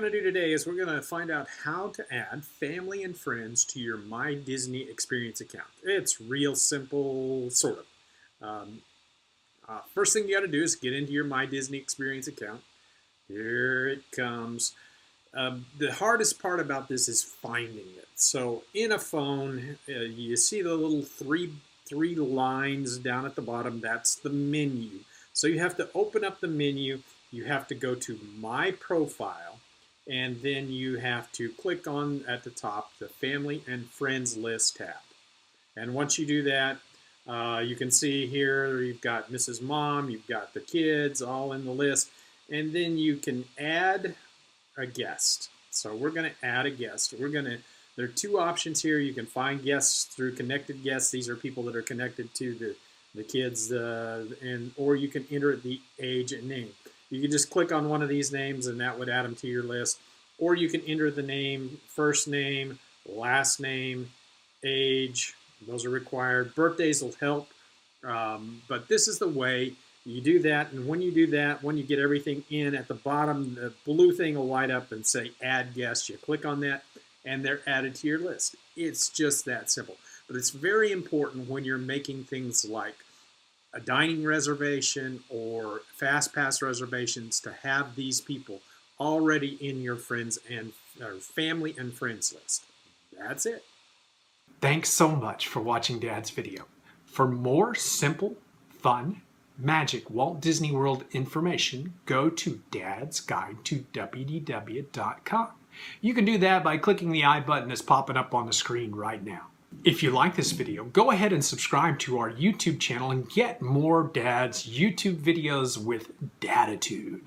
going to do today is we're going to find out how to add family and friends to your My Disney Experience account. It's real simple, sort of. First thing you got to do is get into your My Disney Experience account. Here it comes. The hardest part about this is finding it. So in a phone, you see the little three lines down at the bottom. That's the menu. So you have to open up the menu. You have to go to My Profile, and then you have to click on at the top the Family and Friends List tab. And once you do that, you can see here you've got Mrs. Mom, you've got the kids all in the list, and then you can add a guest. So we're going to add a guest. There are two options here. You can find guests through connected guests. These are people that are connected to the kids, or you can enter the age and name. You can just click on one of these names and that would add them to your list. Or you can enter the name, first name, last name, age. Those are required. Birthdays will help. But this is the way you do that. And when you do that, when you get everything in, at the bottom, the blue thing will light up and say add guests. You click on that and they're added to your list. It's just that simple. But it's very important when you're making things like a dining reservation or fast pass reservations to have these people already in your friends and family and friends list. That's it. Thanks so much for watching Dad's video. For more simple, fun, magic Walt Disney World information, go to Dad's Guide to WDW.com. You can do that by clicking the I button that's popping up on the screen right now. If you like this video, go ahead and subscribe to our YouTube channel and get more Dad's YouTube videos with Daditude.